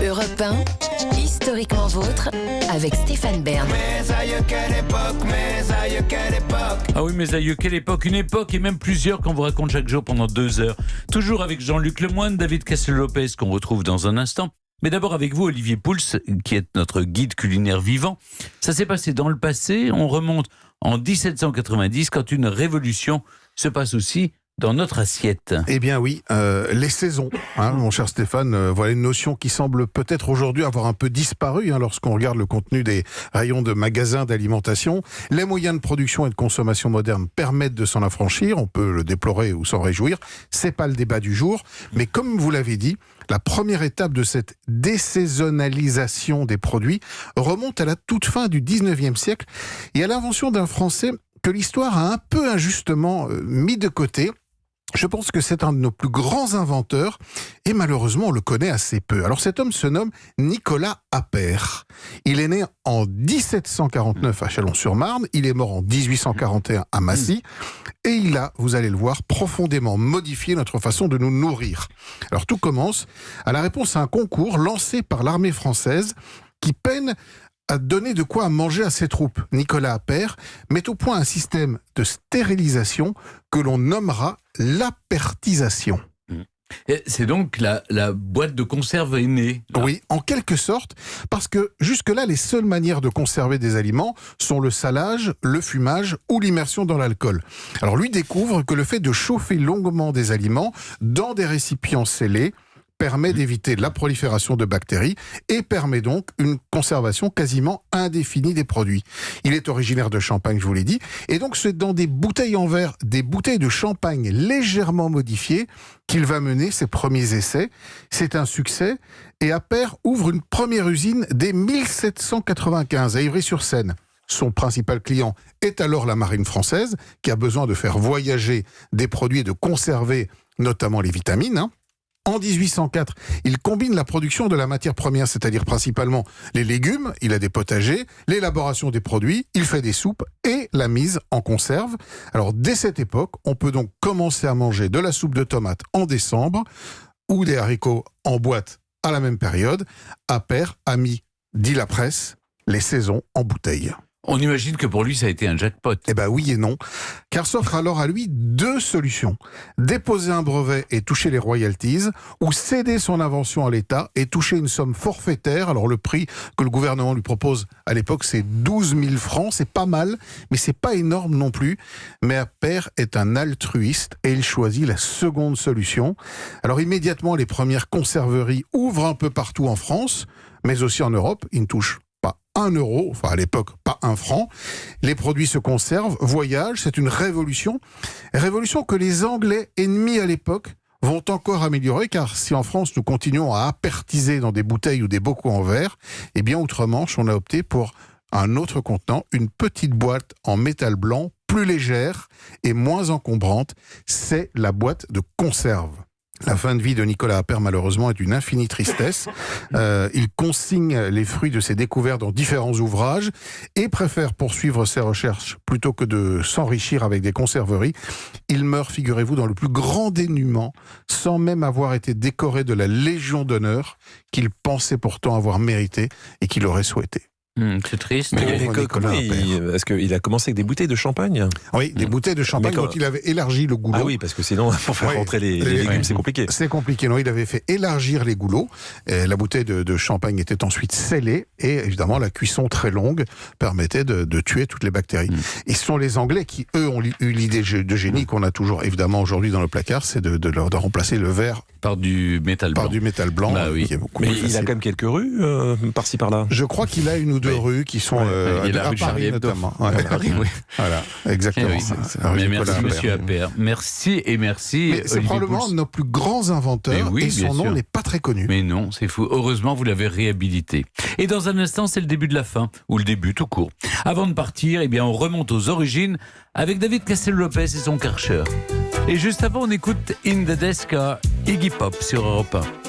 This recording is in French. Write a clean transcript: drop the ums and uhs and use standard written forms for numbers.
Europe 1, historiquement vôtre, avec Stéphane Bern. Mes aïeux, quelle époque, mes aïeux, quelle époque. Ah oui, mes aïeux, quelle époque, une époque et même plusieurs qu'on vous raconte chaque jour pendant 2 heures. Toujours avec Jean-Luc Lemoyne, David Castel-Lopez qu'on retrouve dans un instant. Mais d'abord avec vous, Olivier Pouls, qui est notre guide culinaire vivant. Ça s'est passé dans le passé, on remonte en 1790 quand une révolution se passe aussi dans notre assiette. Eh bien oui, les saisons, mon cher Stéphane, voilà une notion qui semble peut-être aujourd'hui avoir un peu disparu lorsqu'on regarde le contenu des rayons de magasins d'alimentation. Les moyens de production et de consommation modernes permettent de s'en affranchir, on peut le déplorer ou s'en réjouir, c'est pas le débat du jour, mais comme vous l'avez dit, la première étape de cette désaisonnalisation des produits remonte à la toute fin du 19e siècle et à l'invention d'un Français que l'histoire a un peu injustement mis de côté. Je pense que c'est un de nos plus grands inventeurs et malheureusement on le connaît assez peu. Alors cet homme se nomme Nicolas Appert. Il est né en 1749 à Chalon-sur-Marne, il est mort en 1841 à Massy et il a, vous allez le voir, profondément modifié notre façon de nous nourrir. Alors tout commence à la réponse à un concours lancé par l'armée française qui peine à donner de quoi manger à ses troupes. Nicolas Appert met au point un système de stérilisation que l'on nommera l'apertisation. C'est donc la boîte de conserve est née. Là. Oui, en quelque sorte, parce que jusque-là, les seules manières de conserver des aliments sont le salage, le fumage ou l'immersion dans l'alcool. Alors lui découvre que le fait de chauffer longuement des aliments dans des récipients scellés permet d'éviter la prolifération de bactéries et permet donc une conservation quasiment indéfinie des produits. Il est originaire de Champagne, je vous l'ai dit, et donc c'est dans des bouteilles en verre, des bouteilles de champagne légèrement modifiées qu'il va mener ses premiers essais. C'est un succès et Appert ouvre une première usine dès 1795 à Ivry-sur-Seine. Son principal client est alors la marine française qui a besoin de faire voyager des produits et de conserver notamment les vitamines. En 1804, il combine la production de la matière première, c'est-à-dire principalement les légumes, il a des potagers, l'élaboration des produits, il fait des soupes et la mise en conserve. Alors dès cette époque, on peut donc commencer à manger de la soupe de tomates en décembre ou des haricots en boîte à la même période. Appert a mis, dit la presse, les saisons en bouteille. On imagine que pour lui, ça a été un jackpot. Eh bien oui et non, car s'offre alors à lui 2 solutions. Déposer un brevet et toucher les royalties, ou céder son invention à l'État et toucher une somme forfaitaire. Alors le prix que le gouvernement lui propose à l'époque, c'est 12 000 francs, c'est pas mal, mais c'est pas énorme non plus. Mais Appert est un altruiste et il choisit la seconde solution. Alors immédiatement, les premières conserveries ouvrent un peu partout en France, mais aussi en Europe. Ils ne touchent pas 1 euro, enfin à l'époque pas 1 franc. Les produits se conservent, voyagent, c'est une révolution. Révolution que les Anglais, ennemis à l'époque, vont encore améliorer, car si en France nous continuons à apertiser dans des bouteilles ou des bocaux en verre, eh bien outre-Manche on a opté pour un autre contenant, une petite boîte en métal blanc, plus légère et moins encombrante, c'est la boîte de conserve. La fin de vie de Nicolas Appert, malheureusement, est d'une infinie tristesse. Il consigne les fruits de ses découvertes dans différents ouvrages et préfère poursuivre ses recherches plutôt que de s'enrichir avec des conserveries. Il meurt, figurez-vous, dans le plus grand dénuement, sans même avoir été décoré de la Légion d'honneur qu'il pensait pourtant avoir mérité et qu'il aurait souhaité. C'est triste. Mais comment est-ce qu'il a commencé avec des bouteilles de champagne? Oui, des bouteilles de champagne dont il avait élargi le goulot. Ah oui, parce que sinon, pour faire rentrer les légumes, c'est compliqué. C'est compliqué, non, il avait fait élargir les goulots. La bouteille de champagne était ensuite scellée et évidemment la cuisson très longue permettait de tuer toutes les bactéries. Et ce sont les Anglais qui, eux, ont eu l'idée de génie qu'on a toujours évidemment aujourd'hui dans le placard, c'est de remplacer le verre par du métal blanc. Par du métal blanc. Bah oui. Qui est beaucoup Mais plus il a facile. quand même quelques rues par-ci par-là. Je crois qu'il a une ou deux rues qui sont il y a la à rue Charlie Paris Hebdo. notamment. Ouais, À Paris, oui. Voilà, exactement. Eh oui. C'est la rue Mais Nicolas merci Appert. Monsieur Appert. Merci et merci. Mais c'est Olivier probablement Pouls. un de nos plus grands inventeurs Mais oui, et bien son nom sûr. n'est pas très connu. Mais non, c'est fou. Heureusement, vous l'avez réhabilité. Et dans un instant, c'est le début de la fin, ou le début tout court. Avant de partir, eh bien, on remonte aux origines avec David Castel-Lopez et son Karcher. Et juste avant, on écoute In the Deska, Iggy Pop sur Europe 1.